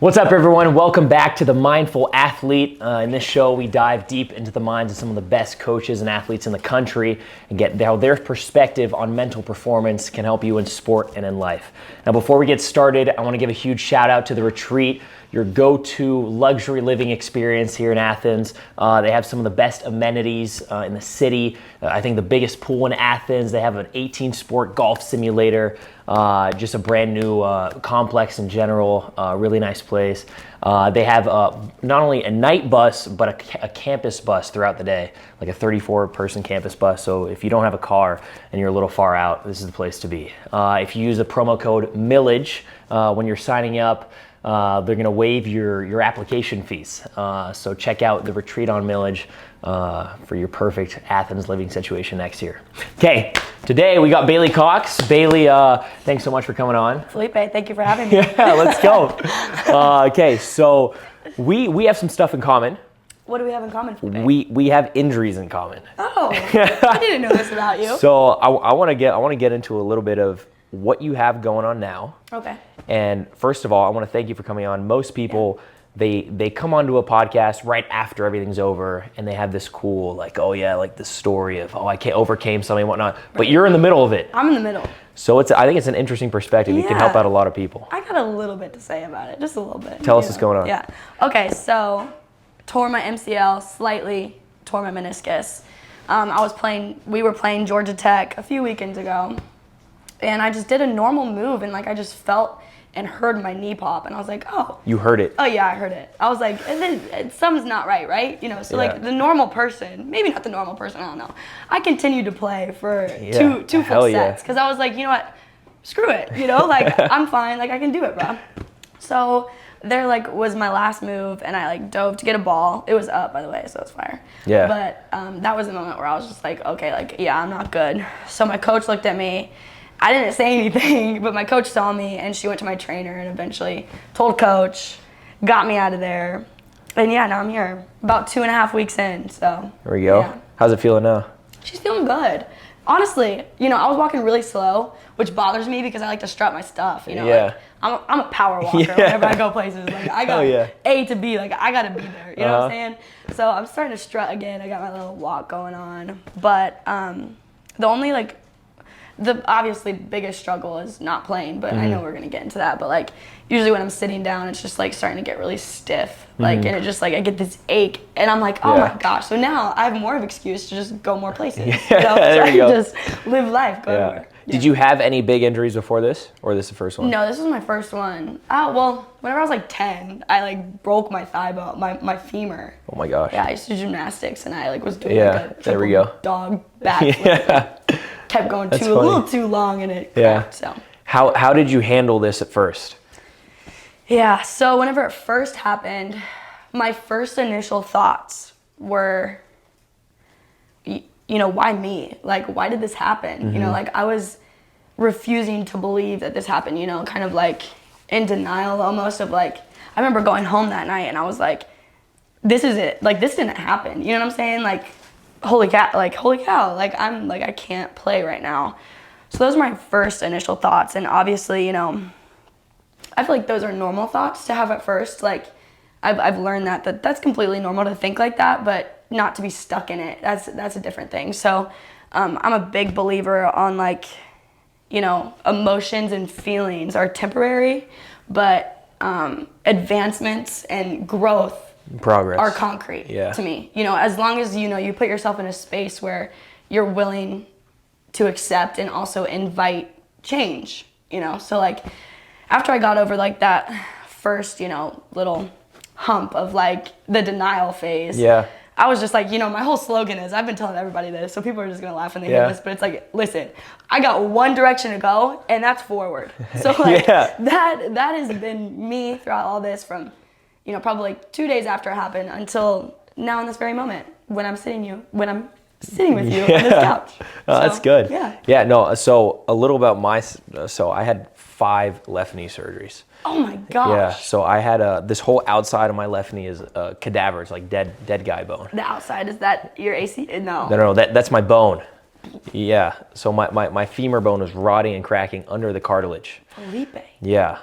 What's up, everyone? Welcome back to The Mindful Athlete. In this show, we dive deep into the minds of some of the best coaches and athletes in the country and get how their perspective on mental performance can help you in sport and in life. Now, before we get started, I want to give a huge shout out to The Retreat, your go-to luxury living experience here in Athens. They have some of the best amenities in the city. I think the biggest pool in Athens. They have an 18-sport golf simulator. Just a brand new complex in general, really nice place. They have not only a night bus, but a campus bus throughout the day, like a 34-person campus bus. So if you don't have a car and you're a little far out, this is the place to be. If you use the promo code MILLAGE when you're signing up, they're going to waive your application fees. So check out the Retreat on Millage for your perfect Athens living situation next year. Okay, today we got Bailey Cox. Bailey, thanks so much for coming on. Felipe, thank you for having me. Yeah, let's go. Okay, so we have some stuff in common. What do we have in common, Felipe? We have injuries in common. Oh, I didn't know this about you. So I want to get into a little bit of what you have going on now. Okay. And first of all, I want to thank you for coming on. Most people, they come onto a podcast right after everything's over, and they have this cool, like, oh yeah, like this story of, I overcame something and whatnot. But you're in the middle of it. I'm in the middle. So I think it's an interesting perspective. You can help out a lot of people. I got a little bit to say about it, just a little bit. Tell us what's going on. Yeah. Okay, so tore my MCL, slightly tore my meniscus. We were playing Georgia Tech a few weekends ago, and I just did a normal move, and I just felt and heard my knee pop, and I was like, oh. You heard it? Oh yeah, I heard it. I was like, something's not right? So the normal person, maybe not the normal person, I don't know. I continued to play for two full sets, because I was like, you know what, screw it, I'm fine, I can do it, bro. So there was my last move, and I dove to get a ball. It was up, by the way, so it's fire. Yeah. But that was the moment where I was just like, okay, yeah, I'm not good. So my coach looked at me. I didn't say anything, but my coach saw me, and she went to my trainer and eventually told coach, got me out of there. And yeah, now I'm here, about 2.5 weeks in, so. There we go. Yeah. How's it feeling now? She's feeling good. Honestly, I was walking really slow, which bothers me because I like to strut my stuff, Yeah. I'm a power walker whenever I go places. I got A to B, I gotta be there, you know what I'm saying? So I'm starting to strut again. I got my little walk going on. But the only the obviously biggest struggle is not playing, but I know we're gonna get into that. But usually when I'm sitting down, it's just starting to get really stiff, and it just I get this ache, and I'm like, oh my gosh. So now I have more of an excuse to just go more places. There you go. Just live life, go everywhere. Yeah. Did you have any big injuries before this, or this is the first one? No, this was my first one. Well, whenever I was 10, I broke my thigh bone, my femur. Oh my gosh. Yeah, I used to do gymnastics, and I was doing a there we go. Dog backflip. Kept going a little too long, and it cracked. So how did you handle this at first? Yeah, so whenever it first happened, my first initial thoughts were, why me? Why did this happen? I was refusing to believe that this happened, kind of in denial almost of I remember going home that night, and I was like, this is it. This didn't happen. You know what I'm saying? Holy cow, I can't play right now. So those are my first initial thoughts, and obviously, I feel those are normal thoughts to have at first. I've learned that's completely normal to think like that, but not to be stuck in it. That's a different thing. So I'm a big believer on emotions and feelings are temporary, but advancements and growth progress are concrete to me. As long as you put yourself in a space where you're willing to accept and also invite change. So after I got over that first little hump of the denial phase, I was just my whole slogan is, I've been telling everybody this, so people are just gonna laugh when they hear this, but it's listen, I got one direction to go, and that's forward. So that has been me throughout all this, from probably 2 days after it happened until now in this very moment when I'm sitting with you on this couch. That's good. Yeah. No. So a little about so I had 5 left knee surgeries. Oh my gosh. Yeah. So I had this whole outside of my left knee is cadaver. It's dead guy bone. The outside, is that your AC? No. No. That's my bone. Yeah. So my femur bone was rotting and cracking under the cartilage. Felipe. Yeah.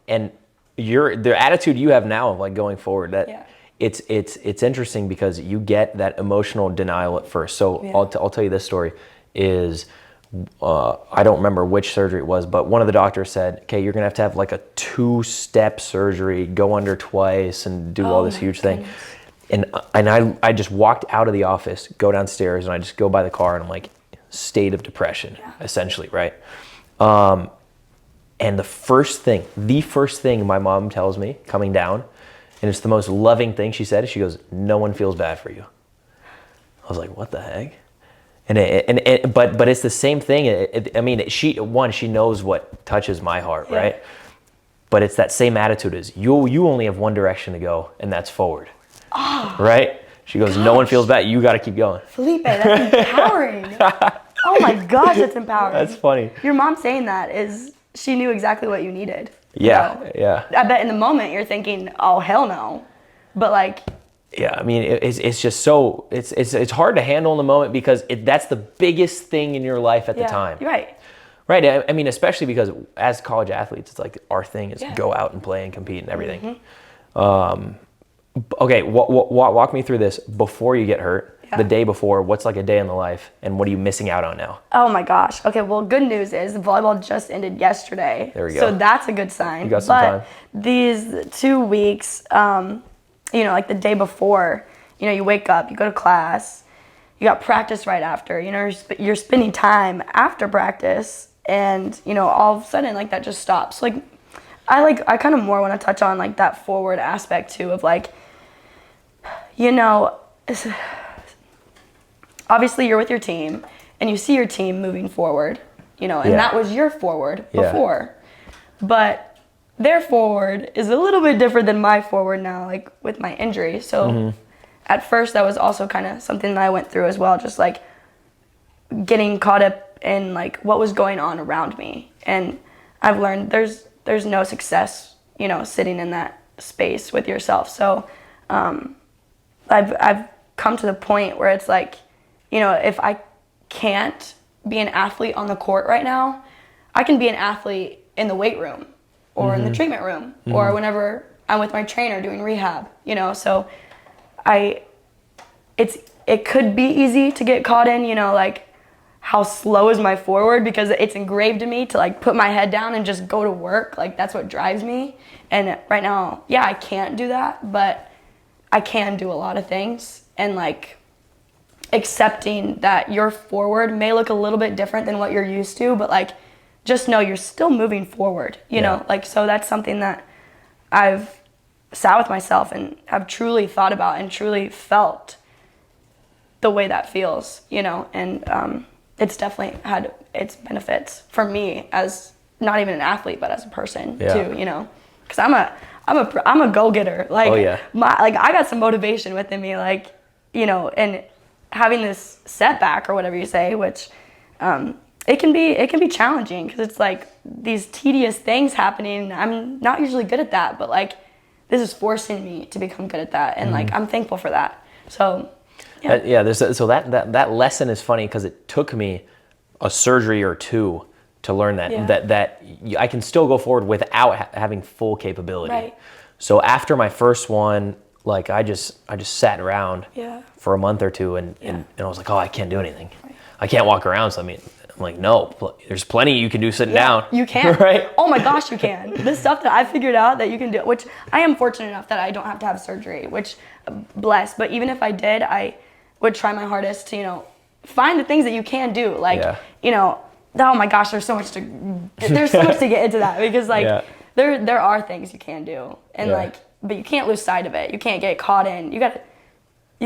And the attitude you have now of like going forward, that Yeah. it's interesting because you get that emotional denial at first. So Yeah. I'll tell you this story is, I don't remember which surgery it was, but one of the doctors said, okay, you're gonna have to have like a 2-step surgery, go under twice and do all this huge thing. And I just walked out of the office, go downstairs, and I just go by the car, and I'm like, state of depression, essentially, right? And the first thing my mom tells me coming down, and it's the most loving thing she said, she goes, no one feels bad for you. I was like, what the heck? But it's the same thing. I mean, she knows what touches my heart, right? But it's that same attitude as you only have one direction to go, and that's forward. Oh, right? She goes, no one feels bad. You got to keep going. Felipe, that's empowering. Oh my gosh, that's empowering. That's funny. Your mom saying that is, she knew exactly what you needed. Yeah, yeah. I bet in the moment you're thinking, oh, hell no. But like, yeah, I mean, it's just so, it's hard to handle in the moment because that's the biggest thing in your life at the time. You're right. Right. I mean, especially because as college athletes, it's like our thing is go out and play and compete and everything. Okay, walk me through this before you get hurt. The day before, what's like a day in the life, and what are you missing out on now? Oh my gosh. Okay, well, good news is the volleyball just ended yesterday. There we go. So that's a good sign. You got some time. These 2 weeks, like the day before, you wake up, you go to class, you got practice right after, you're spending time after practice, and, all of a sudden, like, that just stops. Like, I kind of more want to touch on, like, that forward aspect, too, of, like, obviously you're with your team and you see your team moving forward, and that was your forward before. But their forward is a little bit different than my forward now, like with my injury. So at first that was also kind of something that I went through as well, just like getting caught up in like what was going on around me. And I've learned there's no success, sitting in that space with yourself. So I've come to the point where it's like, if I can't be an athlete on the court right now, I can be an athlete in the weight room or in the treatment room or whenever I'm with my trainer doing rehab, so it could be easy to get caught in, like how slow is my forward, because it's engraved in me to like put my head down and just go to work. Like that's what drives me. And right now, I can't do that, but I can do a lot of things, and like accepting that your forward may look a little bit different than what you're used to, but like just know you're still moving forward, like, so that's something that I've sat with myself and have truly thought about and truly felt the way that feels, and it's definitely had its benefits for me as not even an athlete, but as a person too, because I'm a go-getter. Like, I got some motivation within me, like, and having this setback or whatever you say, which it can be challenging because it's like these tedious things happening. I'm not usually good at that, but like this is forcing me to become good at that, and like I'm thankful for that. So so that lesson is funny because it took me a surgery or two to learn that I can still go forward without having full capability. Right. So after my first one, like I just sat around for a month or two and I was like, oh, I can't do anything. Right. I can't walk around. So I'm like, no, there's plenty you can do sitting down. You can. Right? Oh my gosh, you can. This stuff that I figured out that you can do, which I am fortunate enough that I don't have to have surgery, which blessed. But even if I did, I would try my hardest to, find the things that you can do. Like, oh my gosh, there's so much to get into that, because like there are things you can do, and like, but you can't lose sight of it. You can't get caught in. You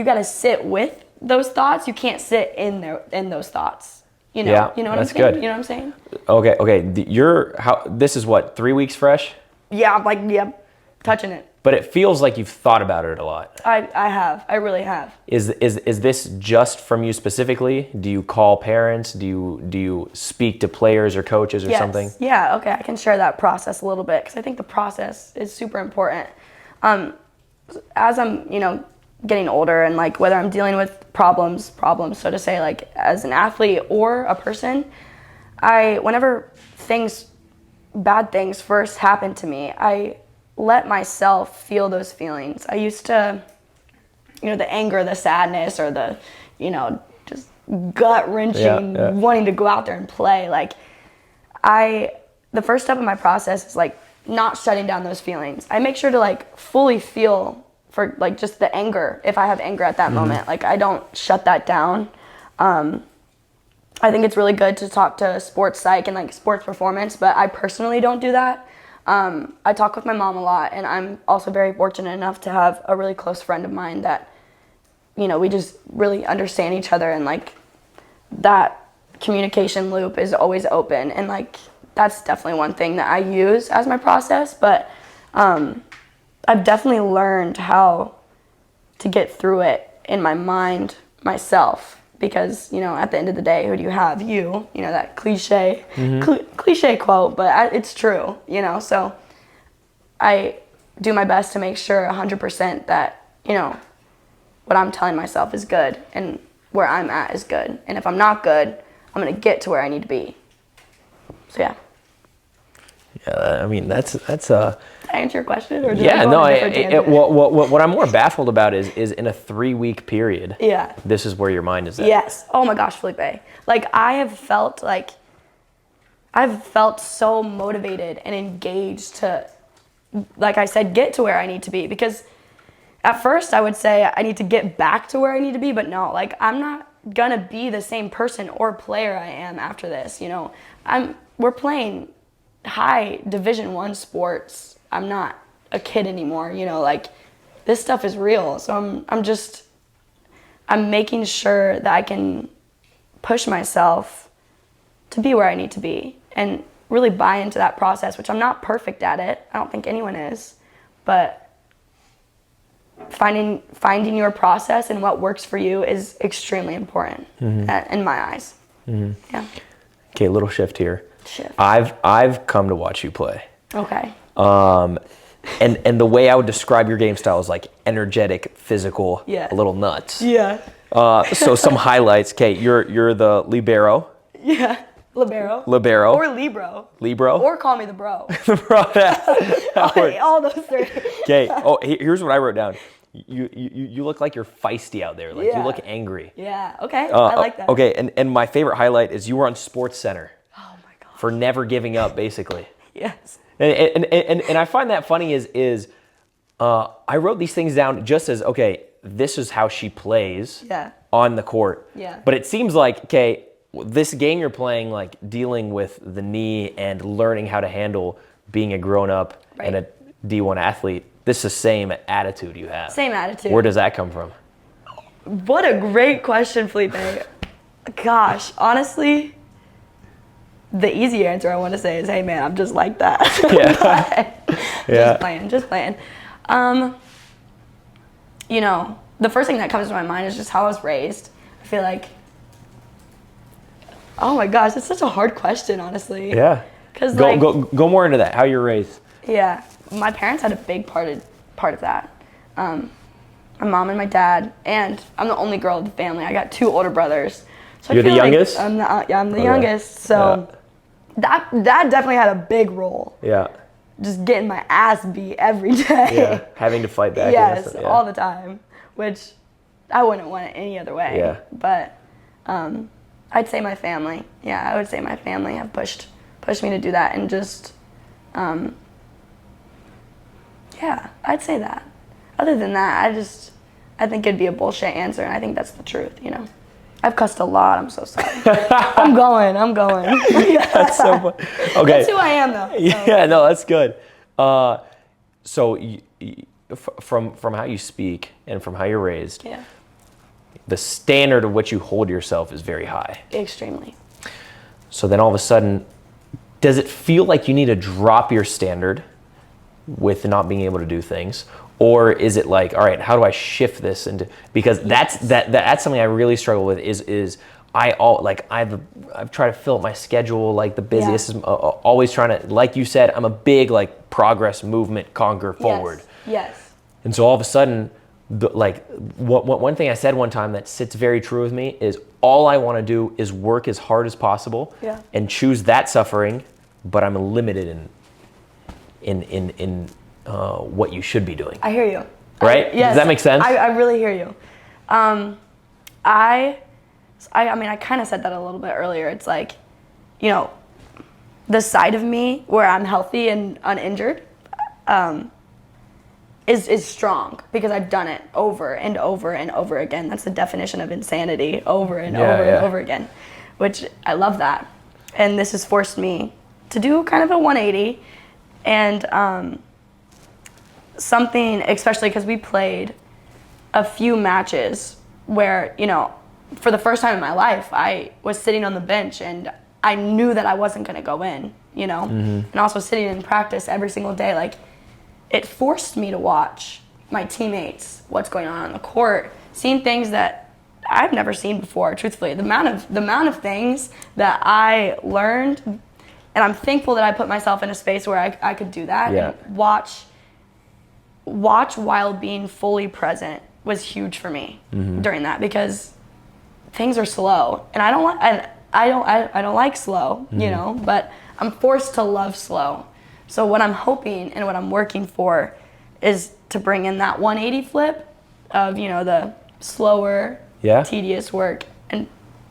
gotta sit with those thoughts. You can't sit in those thoughts. You know what I'm saying? Good. You know what I'm saying? Okay. This is what, 3 weeks fresh? Yeah, I'm like, touching it. But it feels like you've thought about it a lot. I have. I really have. Is this just from you specifically? Do you call parents? Do you speak to players or coaches or something? Yeah, okay. I can share that process a little bit, because I think the process is super important. As I'm, getting older, and like whether I'm dealing with problems, so to say, like as an athlete or a person, whenever bad things first happen to me, I let myself feel those feelings. I used to, the anger, the sadness, or the, just gut-wrenching, wanting to go out there and play. Like, the first step in my process is, like, not shutting down those feelings. I make sure to, like, fully feel for, like, just the anger, if I have anger at that moment. Like, I don't shut that down. I think it's really good to talk to sports psych and, like, sports performance, but I personally don't do that. I talk with my mom a lot, and I'm also very fortunate enough to have a really close friend of mine that, we just really understand each other, and, like, that communication loop is always open, and, like, that's definitely one thing that I use as my process. But I've definitely learned how to get through it in my mind myself, because, at the end of the day, who do you have? That cliche quote, but it's true, so I do my best to make sure 100% that, what I'm telling myself is good, and where I'm at is good. And if I'm not good, I'm going to get to where I need to be. So, yeah. Yeah, I mean, that's Did I answer your question? Or what I'm more baffled about is in a 3-week period. Yeah. This is where your mind is at. Yes. Oh my gosh, Felipe. Like, I've felt so motivated and engaged to, like I said, get to where I need to be. Because at first I would say I need to get back to where I need to be, but no, like, I'm not gonna be the same person or player I am after this. We're playing high Division I sports. I'm not a kid anymore. Like, this stuff is real. So I'm making sure that I can push myself to be where I need to be and really buy into that process, which I'm not perfect at it. I don't think anyone is, but finding your process and what works for you is extremely important in my eyes. Yeah. Okay, little shift here. I've come to watch you play. Okay. And the way I would describe your game style is like energetic, physical, a little nuts. Yeah. So some highlights. Okay, you're the libero. Yeah. Libero. Or libro. Libro. Or call me the bro. Bro, yeah. All those three. Okay. Oh, here's what I wrote down. You look like you're feisty out there. Like, you look angry. Yeah. Okay. I like that. Okay. And my favorite highlight is you were on Sports Center. Oh my god. For never giving up, basically. Yes. And I find that funny is I wrote these things down just as, okay, this is how she plays on the court. Yeah. But it seems like, okay, this game you're playing, like, dealing with the knee and learning how to handle being a grown-up and a D1 athlete, this is the same attitude you have. Same attitude. Where does that come from? What a great question, Felipe. Gosh, honestly, the easy answer I want to say is, hey man, I'm just like that. Just playing. The first thing that comes to my mind is just how I was raised. I feel like, oh my gosh, it's such a hard question, honestly. Yeah. Cause go more into that. How you're raised. Yeah, my parents had a big part of that. My mom and my dad, and I'm the only girl of the family. I got 2 older brothers. So You're the youngest? I'm the youngest. So that definitely had a big role. Yeah. Just getting my ass beat every day. Yeah. Having to fight back. Yes, all the time, which I wouldn't want it any other way. Yeah. But I'd say my family. Yeah, I would say my family have pushed me to do that, and just yeah, I'd say that. Other than that, I think it'd be a bullshit answer, and I think that's the truth, I've cussed a lot, I'm so sorry. I'm going. That's so fun. Okay. That's who I am, though. So. Yeah, no, that's good. So from how you speak and from how you're raised, the standard of which you hold yourself is very high. Extremely. So then all of a sudden, does it feel like you need to drop your standard with not being able to do things? Or is it like, all right, how do I shift this into, because that's something I really struggle with is I've tried to fill up my schedule like the busiest, always trying to, like you said, I'm a big like progress, movement, conquer, forward. Yes. And so all of a sudden, one thing I said one time that sits very true with me is all I want to do is work as hard as possible and choose that suffering, but I'm limited in what you should be doing. I hear you. Right? Yes, Does that make sense? I really hear you. I mean, I kind of said that a little bit earlier. It's like, you know, the side of me where I'm healthy and uninjured is strong because I've done it over and over and over again. That's the definition of insanity, over and over and over again, which I love that. And this has forced me to do kind of a 180 and something, especially because we played a few matches where, you know, for the first time in my life, I was sitting on the bench and I knew that I wasn't going to go in, you know, and also sitting in practice every single day, like, it forced me to watch my teammates, what's going on the court, seeing things that I've never seen before, truthfully. The amount of things that I learned, and I'm thankful that I put myself in a space where I could do that and watch while being fully present was huge for me during that, because things are slow and I don't like slow, you know, but I'm forced to love slow. So what I'm hoping and what I'm working for is to bring in that 180 flip of, you know, the slower, tedious work and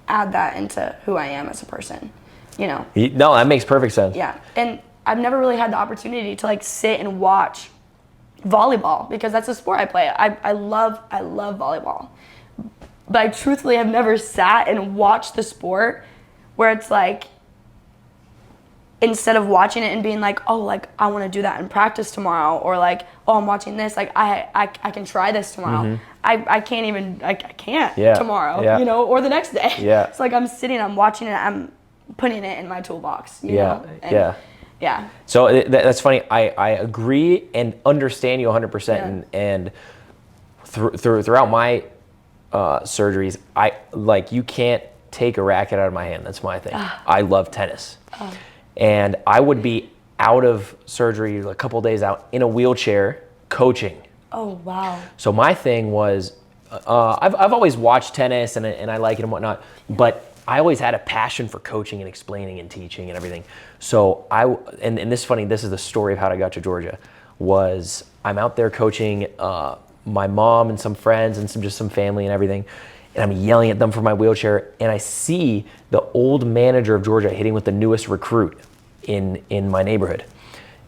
add that into who I am as a person, you know. No, that makes perfect sense. Yeah, and I've never really had the opportunity to like sit and watch volleyball because that's a sport I play. I love volleyball. But I truthfully have never sat and watched the sport where it's like, instead of watching it and being like, oh, like I want to do that in practice tomorrow, or like, oh, I'm watching this, like I can try this tomorrow. I can't tomorrow, you know, or the next day. Yeah. It's like I'm sitting, I'm watching it, I'm putting it in my toolbox, you know? And yeah. So that's funny. I agree and understand you 100%. And throughout my surgeries, you can't take a racket out of my hand. That's my thing. I love tennis. And I would be out of surgery a couple days out in a wheelchair coaching. Oh, wow. So my thing was, I've always watched tennis and I like it and whatnot, but I always had a passion for coaching and explaining and teaching and everything. So and this is funny, this is the story of how I got to Georgia, was I'm out there coaching my mom and some friends and some family and everything. And I'm yelling at them from my wheelchair, and I see the old manager of Georgia hitting with the newest recruit in my neighborhood.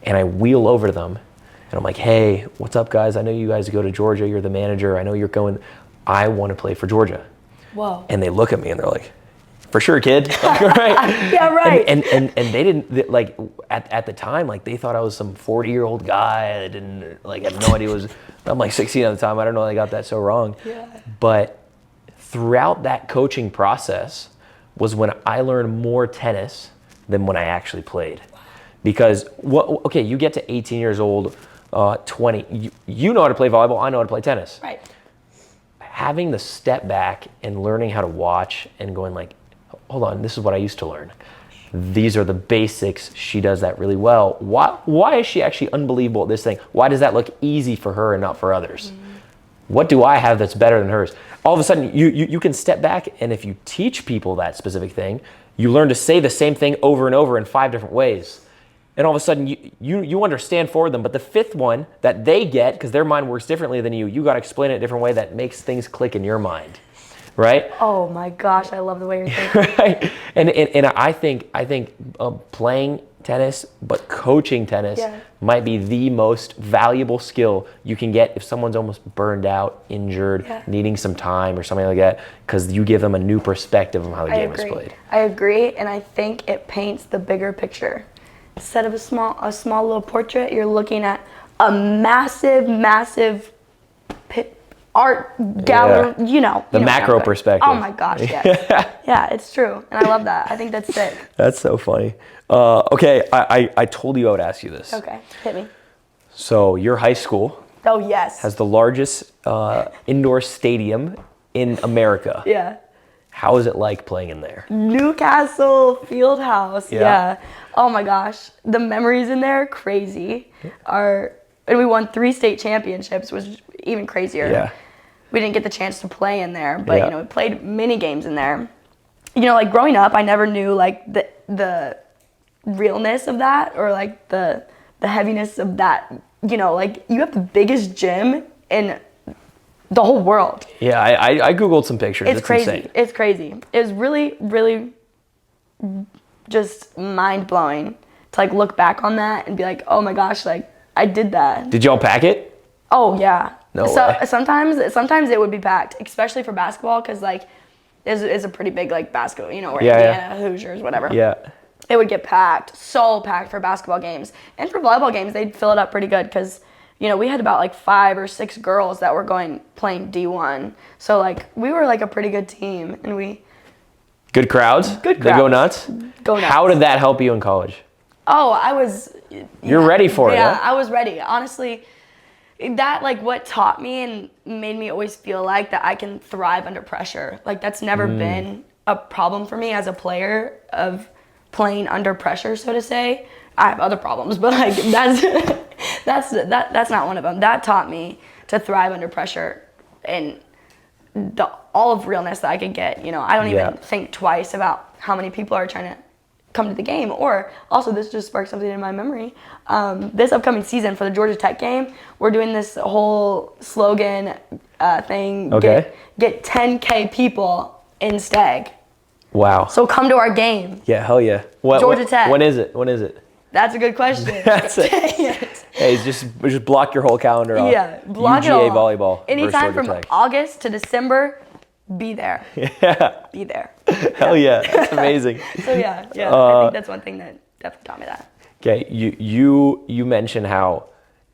And I wheel over to them, and I'm like, hey, what's up, guys? I know you guys go to Georgia. You're the manager. I know you're going. I want to play for Georgia. Whoa. And they look at me, and they're like, for sure, kid. Like, right? Yeah, right. And they didn't, like, at the time, like, they thought I was some 40-year-old guy that didn't, like, have no idea I'm like 16 at the time. I don't know. They got that so wrong. Yeah. But throughout that coaching process was when I learned more tennis than when I actually played. Because, you get to 18 years old, 20, you know how to play volleyball, I know how to play tennis. Right. Having the step back and learning how to watch and going like, hold on, this is what I used to learn. These are the basics. She does that really well. Why is she actually unbelievable at this thing? Why does that look easy for her and not for others? What do I have that's better than hers? All of a sudden, you can step back, and if you teach people that specific thing, you learn to say the same thing over and over in 5 different ways. And all of a sudden, you understand for them, but the 5th one that they get, because their mind works differently than you got to explain it a different way that makes things click in your mind, right? Oh my gosh, I love the way you're thinking. Right? And I think playing tennis, but coaching tennis might be the most valuable skill you can get if someone's almost burned out, injured, needing some time or something like that, because you give them a new perspective of how the game is played. I agree, and I think it paints the bigger picture. Instead of a small little portrait, you're looking at a massive art gallery, you know. The macro perspective. Oh my gosh, yes. Yeah, it's true. And I love that. I think that's sick. That's so funny. Okay, I told you I would ask you this. Okay, hit me. So your high school has the largest indoor stadium in America. Yeah. How is it like playing in there? Newcastle Fieldhouse. Yeah. Oh my gosh. The memories in there, crazy. And we won 3 state championships, which was even crazier. Yeah. We didn't get the chance to play in there, but you know, we played mini games in there. You know, like growing up, I never knew like the realness of that, or like the heaviness of that you know, like you have the biggest gym in the whole world. Yeah, I Googled some pictures. It's crazy. Insane. It's crazy. It was really, really just mind-blowing to like look back on that and be like, oh my gosh, like I did that. Did y'all pack it? Oh yeah. No way. Sometimes it would be packed, especially for basketball, because like it's a pretty big like basketball, you know, we're Indiana Hoosiers, whatever. Yeah. It would get packed, so packed for basketball games. And for volleyball games, they'd fill it up pretty good because, you know, we had about like 5 or 6 girls that were playing D1. So like we were like a pretty good team, and we. Good crowds? Good crowds. They go nuts? Go nuts. How did that help you in college? Oh, I was. You're ready for it, Yeah, huh? I was ready. Honestly, that like what taught me and made me always feel like that I can thrive under pressure. Like that's never been a problem for me as a player of playing under pressure, so to say. I have other problems, but like that's not one of them. That taught me to thrive under pressure and all of realness that I could get. You know, I don't even think twice about how many people are trying to come to the game. Or also, this just sparked something in my memory. This upcoming season for the Georgia Tech game, we're doing this whole slogan thing. Okay. Get 10K people in Stag. Wow. So come to our game. Yeah, hell yeah. Georgia Tech. When is it? That's a good question. That's it. Hey, just block your whole calendar off. Yeah, block UGA it all. volleyball. Anytime from Tech. August to December, be there. Yeah. Be there. Hell yeah, that's amazing. So yeah, I think that's one thing that definitely taught me that. Okay, you mentioned how,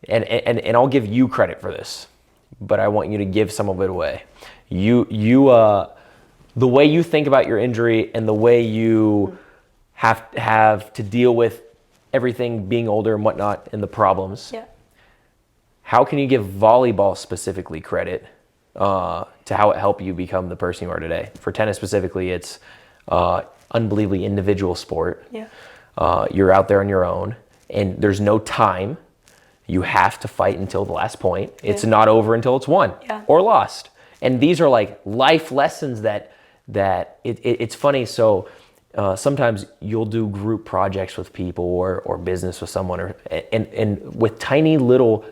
and I'll give you credit for this, but I want you to give some of it away. The way you think about your injury and the way you have to deal with everything being older and whatnot and the problems. Yeah. How can you give volleyball specifically credit to how it helped you become the person you are today? For tennis specifically, it's unbelievably individual sport. Yeah. You're out there on your own, and there's no time. You have to fight until the last point. It's not over until it's won or lost. And these are like life lessons that it's funny. So sometimes you'll do group projects with people or business with someone, and with tiny little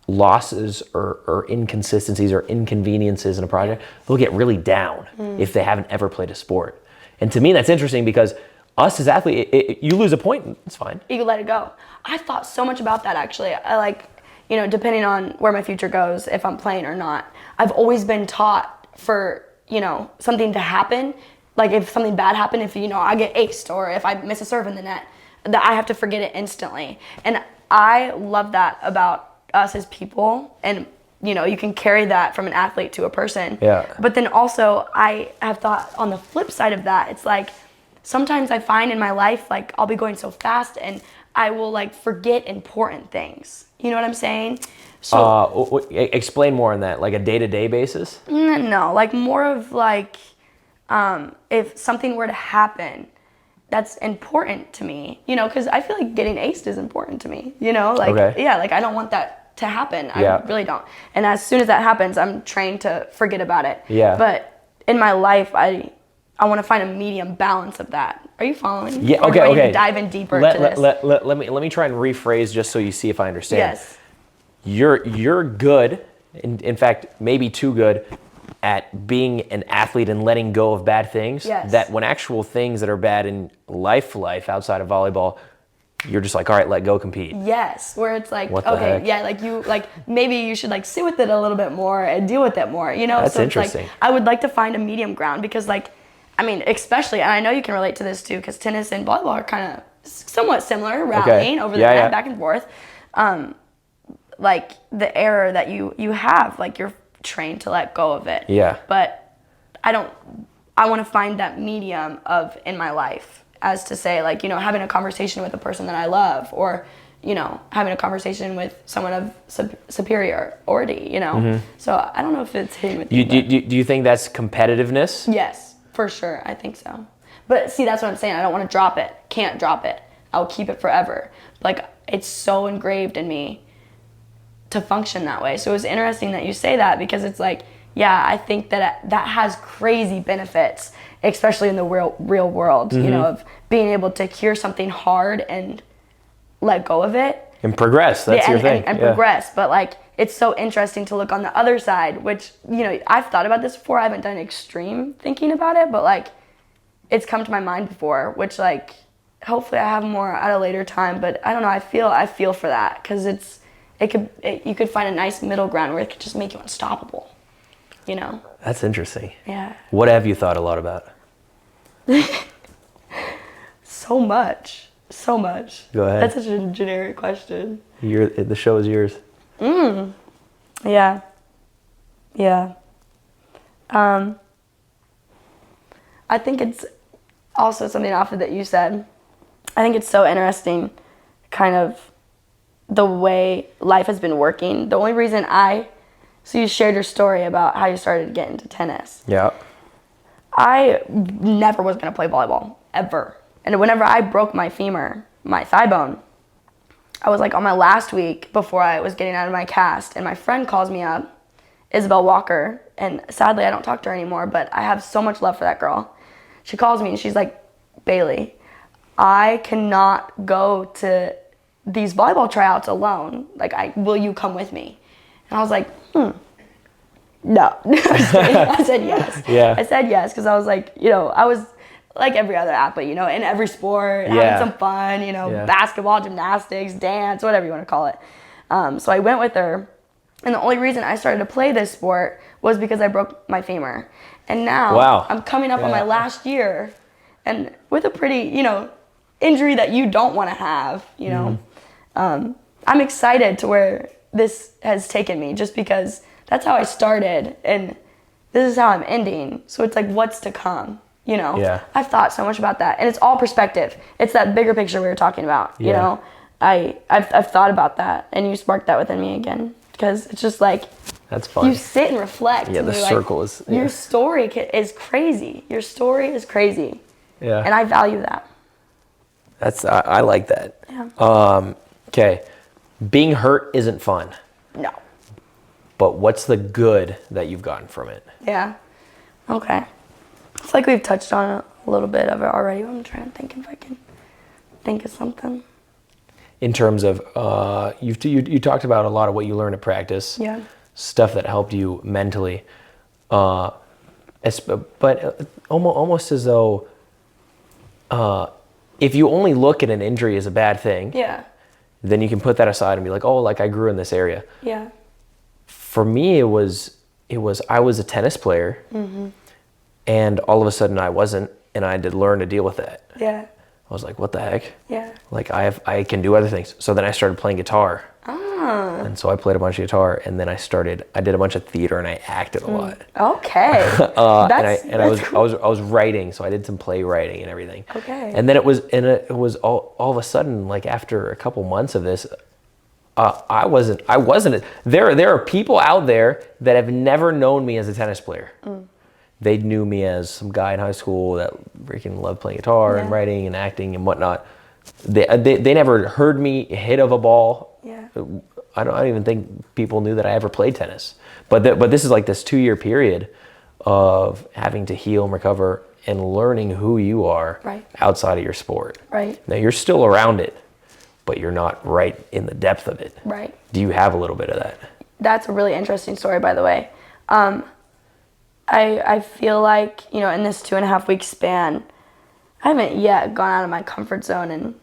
losses or inconsistencies or inconveniences in a project, they'll get really down if they haven't ever played a sport. And to me, that's interesting because us as athletes, you lose a point, it's fine. You can let it go. I thought so much about that actually. I like, you know, depending on where my future goes, if I'm playing or not, I've always been taught for, you know, something to happen. Like if something bad happened, if, you know, I get aced or if I miss a serve in the net, that I have to forget it instantly. And I love that about us as people. And, you know, you can carry that from an athlete to a person. Yeah. But then also I have thought on the flip side of that, it's like sometimes I find in my life, like I'll be going so fast and I will like forget important things. You know what I'm saying? So explain more on that, like a day-to-day basis? No, like more of like if something were to happen that's important to me, you know, because I feel like getting aced is important to me, you know, like like I don't want that to happen. I really don't. And as soon as that happens, I'm trained to forget about it. Yeah. But in my life, I want to find a medium balance of that. Are you following? Yeah. Or Okay. do I need Okay. to dive in deeper to this? Let me try and rephrase just so you see if I understand. Yes. You're good, in fact, maybe too good at being an athlete and letting go of bad things. Yes. That when actual things that are bad in life outside of volleyball, you're just like, all right, let go, compete. Yes, where it's like, What the okay, heck? yeah, like you, like maybe you should like sit with it a little bit more and deal with it more, you know? That's so it's interesting. Like, I would like to find a medium ground because like, I mean, especially, and I know you can relate to this too, because tennis and volleyball are kind of somewhat similar, rallying over the net, back and forth. Like the error that you have, like you're trained to let go of it. Yeah. But I want to find that medium of in my life as to say like, you know, having a conversation with a person that I love or, you know, having a conversation with someone of superiority, you know? So I don't know if it's hitting with you. Do you think that's competitiveness? Yes, for sure. I think so. But see, that's what I'm saying. I don't want to drop it. Can't drop it. I'll keep it forever. Like it's so engraved in me to function that way. So it was interesting that you say that because it's like, yeah, I think that has crazy benefits, especially in the real world, you know, of being able to hear something hard and let go of it. And progress. That's your thing. And progress. But like, it's so interesting to look on the other side, which, you know, I've thought about this before. I haven't done extreme thinking about it, but like, it's come to my mind before, which like, hopefully I have more at a later time. But I don't know. I feel for that, because you could find a nice middle ground where it could just make you unstoppable. You know. That's interesting. Yeah. What have you thought a lot about? So much. Go ahead. That's such a generic question. The show is yours. Yeah. I think it's also something off of that you said. I think it's so interesting, kind of the way life has been working. The only reason so you shared your story about how you started to get into tennis. Yeah. I never was going to play volleyball, ever. And whenever I broke my femur, my thigh bone, I was like on my last week before I was getting out of my cast, and my friend calls me up, Isabel Walker, and sadly I don't talk to her anymore, but I have so much love for that girl. She calls me and she's like, Bailey, I cannot go to these volleyball tryouts alone. Like, will you come with me? And I was like, no. I said yes. Yeah. I said yes, because I was like, you know, I was like every other athlete, you know, in every sport, having some fun, you know, basketball, gymnastics, dance, whatever you want to call it. So I went with her. And the only reason I started to play this sport was because I broke my femur. And now I'm coming up on my last year, and with a pretty, you know, injury that you don't want to have, you know. I'm excited to where this has taken me, just because that's how I started and this is how I'm ending. So it's like, what's to come, you know? Yeah. I've thought so much about that, and it's all perspective. It's that bigger picture we were talking about, you know? I've thought about that, and you sparked that within me again, because it's just like, that's fun. You sit and reflect. Yeah, and the circle is... Yeah. Your story is crazy. Your story is crazy. Yeah. And I value that. I like that. Yeah. Okay. Being hurt isn't fun. No. But what's the good that you've gotten from it? Yeah. Okay. It's like we've touched on a little bit of it already. I'm trying to think if I can think of something. In terms of, you talked about a lot of what you learned at practice. Yeah. Stuff that helped you mentally. But almost as though if you only look at an injury as a bad thing, then you can put that aside and be like, oh, like I grew in this area. Yeah. For me, I was a tennis player, and all of a sudden I wasn't, and I had to learn to deal with that. Yeah. I was like, what the heck? Yeah. Like I can do other things. So then I started playing guitar. And so I played a bunch of guitar, and then I did a bunch of theater, and I acted a lot. Okay. I was writing, so I did some playwriting and everything. Okay. And then it was all of a sudden, like after a couple months of this, I wasn't. There are people out there that have never known me as a tennis player. They knew me as some guy in high school that freaking loved playing guitar and writing and acting and whatnot. They never heard me hit of a ball. Yeah. I don't even think people knew that I ever played tennis. But this is like this 2-year period of having to heal and recover and learning who you are outside of your sport. Right. Now you're still around it, but you're not right in the depth of it. Right. Do you have a little bit of that? That's a really interesting story, by the way. I feel like, you know, in this 2.5 week span, I haven't yet gone out of my comfort zone and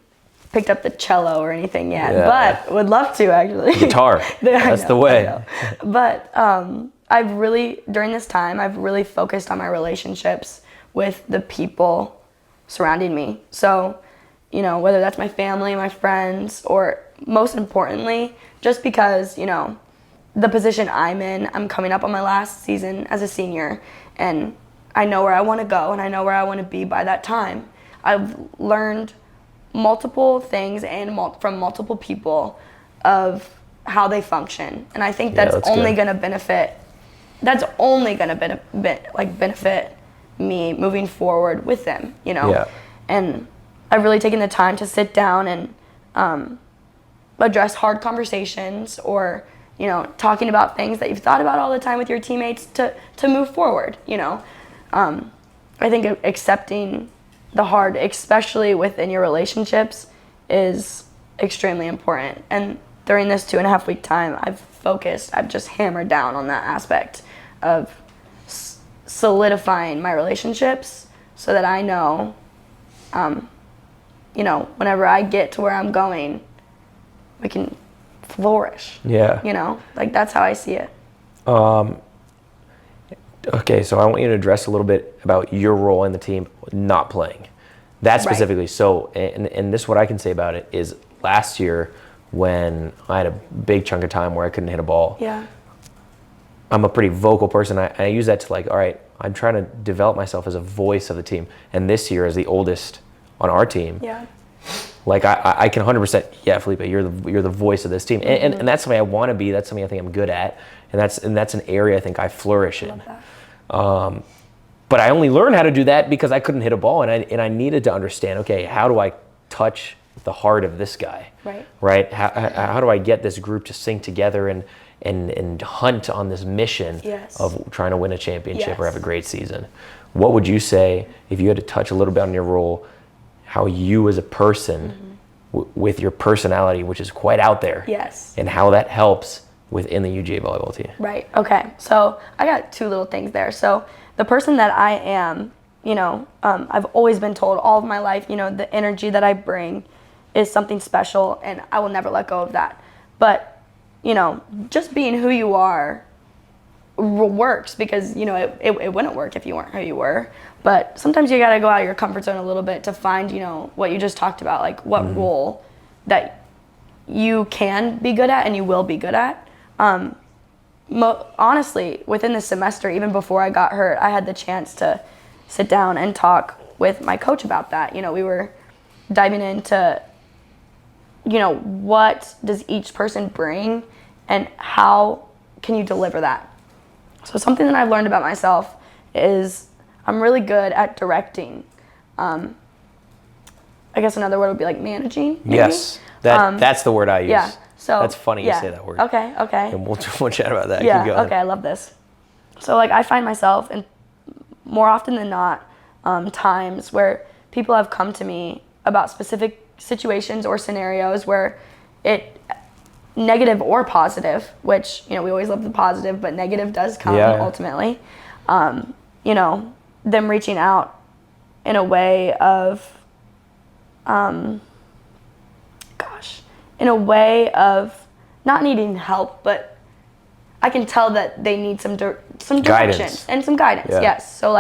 picked up the cello or anything yet, but would love to, actually. Guitar. That's the way. But during this time, I've really focused on my relationships with the people surrounding me. So, you know, whether that's my family, my friends, or most importantly, just because, you know, the position I'm in, I'm coming up on my last season as a senior, and I know where I want to go, and I know where I want to be by that time. I've learned multiple things from multiple people of how they function, and I think that's only going to benefit. That's only going to benefit me moving forward with them, you know. Yeah. And I've really taken the time to sit down and address hard conversations, or, you know, talking about things that you've thought about all the time with your teammates to move forward, you know. I think accepting the hard, especially within your relationships, is extremely important. And during this 2.5 week time, I've just hammered down on that aspect of solidifying my relationships so that I know, whenever I get to where I'm going, we can flourish. Yeah. Like that's how I see it. Okay, so I want you to address a little bit about your role in the team not playing. That specifically. Right. So, and this, what I can say about it is last year when I had a big chunk of time where I couldn't hit a ball. Yeah. I'm a pretty vocal person. I use that to all right, I'm trying to develop myself as a voice of the team. And this year, as the oldest on our team, yeah. I can 100%, yeah, Felipe, you're the voice of this team. And that's something I want to be. That's something I think I'm good at. And that's an area I think I flourish in. But I only learned how to do that because I couldn't hit a ball, and I needed to understand, okay, how do I touch the heart of this guy? Right? How do I get this group to sing together and hunt on this mission of trying to win a championship or have a great season? What would you say if you had to touch a little bit on your role, how you as a person with your personality, which is quite out there, and how that helps within the UGA volleyball team? Right. Okay. So I got two little things there. So the person that I am, I've always been told all of my life, the energy that I bring is something special, and I will never let go of that. But, just being who you are works because, it wouldn't work if you weren't who you were. But sometimes you got to go out of your comfort zone a little bit to find, what you just talked about, like what role that you can be good at and you will be good at. Honestly, within this semester, even before I got hurt, I had the chance to sit down and talk with my coach about that. We were diving into, what does each person bring and how can you deliver that? So something that I've learned about myself is I'm really good at directing. I guess another word would be like managing. Maybe? Yes, that's the word I use. Yeah. So that's funny you say that word. Okay. And we'll chat about that. Yeah. Keep going. Okay. I love this. So I find myself, and more often than not, times where people have come to me about specific situations or scenarios where it, negative or positive, which we always love the positive, but negative does come ultimately. Them reaching out in a way of, in a way of not needing help, but I can tell that they need some direction guidance. And some guidance. Yeah. Yes. So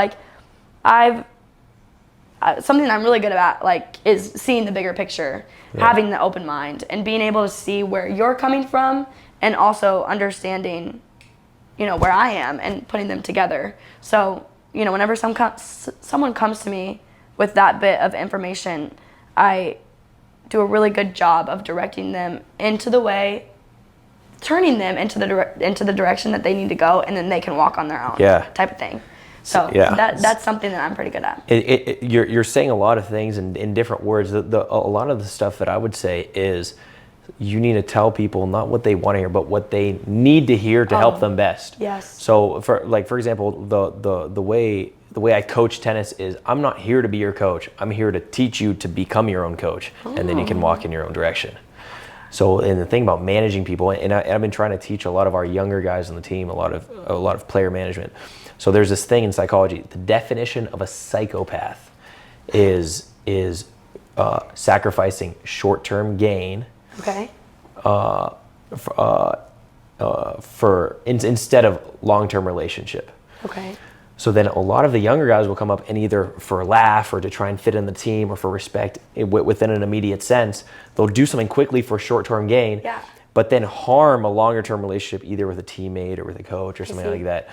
something I'm really good at is seeing the bigger picture, having the open mind, and being able to see where you're coming from, and also understanding, where I am and putting them together. So whenever someone comes to me with that bit of information, I do a really good job of directing them turning them into the direction that they need to go, and then they can walk on their own. Type of thing. So that's something that I'm pretty good at. You're saying a lot of things in different words. A lot of the stuff that I would say is you need to tell people not what they want to hear, but what they need to hear to help them best. Yes. So for example, the way I coach tennis is I'm not here to be your coach. I'm here to teach you to become your own coach, and then you can walk in your own direction. So, and the thing about managing people, and I've been trying to teach a lot of our younger guys on the team a lot of player management. So there's this thing in psychology. The definition of a psychopath is sacrificing short-term gain. Okay. Instead of long-term relationship. Okay. So then a lot of the younger guys will come up and either for a laugh or to try and fit in the team or for respect within an immediate sense, they'll do something quickly for short-term gain, but then harm a longer-term relationship either with a teammate or with a coach or something like that.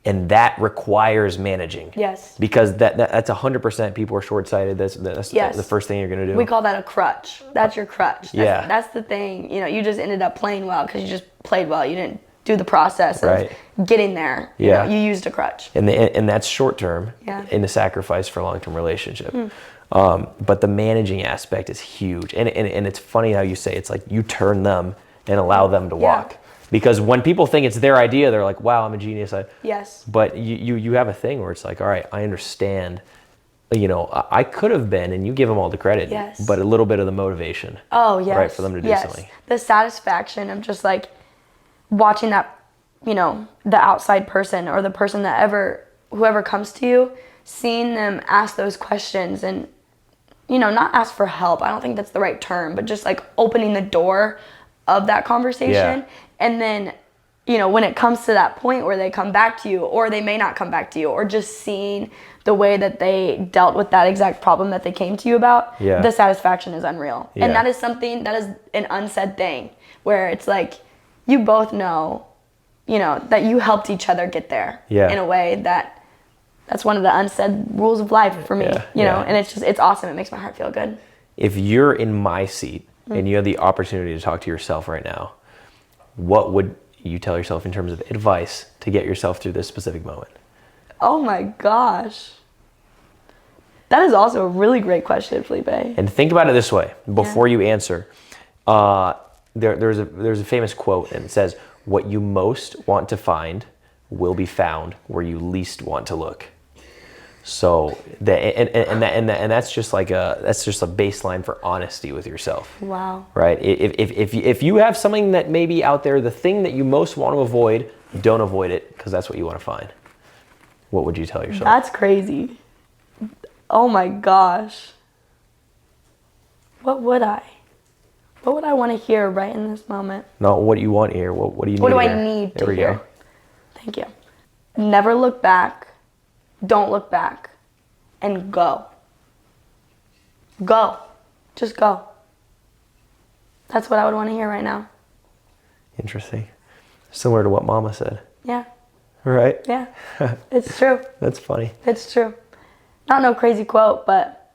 And that requires managing. Yes. Because that's 100% people are short-sighted. That's the first thing you're going to do. We call that a crutch. That's your crutch. That's the thing. You just ended up playing well because you just played well. You didn't do the process of getting there. You used a crutch. And that's short-term in the sacrifice for a long-term relationship. But the managing aspect is huge. And it's funny how you say it's like you turn them and allow them to walk. Because when people think it's their idea, they're like, wow, I'm a genius. Yes. But you have a thing where it's like, all right, I understand you know, I could have been, and you give them all the credit, Yes. but a little bit of the motivation. Oh, yes. Right, for them to do something. The satisfaction of just like watching that, you know, the outside person or the person that whoever comes to you, seeing them ask those questions and, you know, not ask for help. I don't think that's the right term, but just like opening the door of that conversation. Yeah. And then, you know, when it comes to that point where they come back to you, or they may not come back to you, or just seeing the way that they dealt with that exact problem that they came to you about, Yeah. the satisfaction is unreal. Yeah. And that is something, that is an unsaid thing, where it's like, you both know, you know, that you helped each other get there in a way that's one of the unsaid rules of life for me, you know, and it's awesome. It makes my heart feel good. If you're in my seat and you have the opportunity to talk to yourself right now, what would you tell yourself in terms of advice to get yourself through this specific moment? Oh my gosh. That is also a really great question, Felipe. And think about it this way before you answer. There's a famous quote, and it says, "What you most want to find will be found where you least want to look." So that's just like a baseline for honesty with yourself. Wow. Right? If you have something that may be out there, the thing that you most want to avoid, don't avoid it, because that's what you want to find. What would you tell yourself? That's crazy. Oh my gosh. What would I want to hear right in this moment? Not what you want here. What do you need? What do to I hear? need There to we hear? go. Thank you. Never look back. Don't look back. And go. Go. Just go. That's what I would want to hear right now. Interesting. Similar to what Mama said. Yeah. Right? Yeah. It's true. That's funny. It's true. Not no crazy quote, but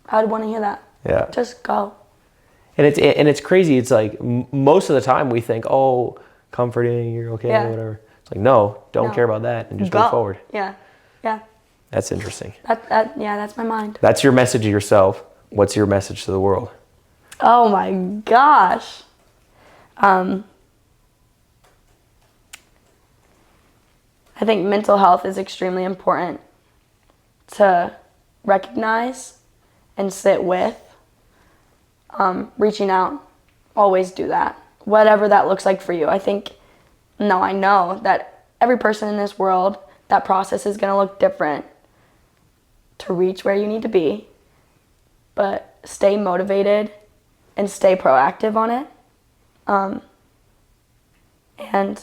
I would want to hear that. Yeah. Just go. And it's crazy. It's like most of the time we think, oh, comforting, you're okay, whatever. It's like, no, don't care about that, and just move forward. Yeah. Yeah. That's interesting. That's my mind. That's your message to yourself. What's your message to the world? Oh my gosh. I think mental health is extremely important to recognize and sit with. Reaching out, always do that. Whatever that looks like for you. I know that every person in this world, that process is going to look different to reach where you need to be. But stay motivated and stay proactive on it. And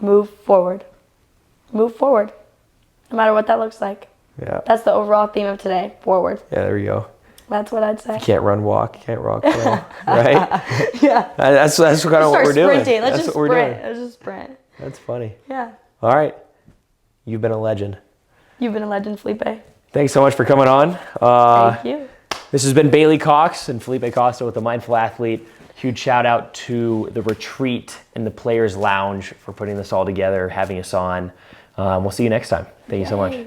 move forward. Move forward. No matter what that looks like. Yeah. That's the overall theme of today. Forward. Yeah, there you go. That's what I'd say. You can't run, walk. You can't rock, roll. Right? Yeah. That's kind of what we're doing. Let's just what we're sprint. doing. Let's just sprint. That's funny. Yeah. All right. You've been a legend. You've been a legend, Felipe. Thanks so much for coming on. Thank you. This has been Bailey Cox and Felipe Costa with The Mindful Athlete. Huge shout out to the retreat and the Players Lounge for putting this all together, having us on. We'll see you next time. Thank you so much.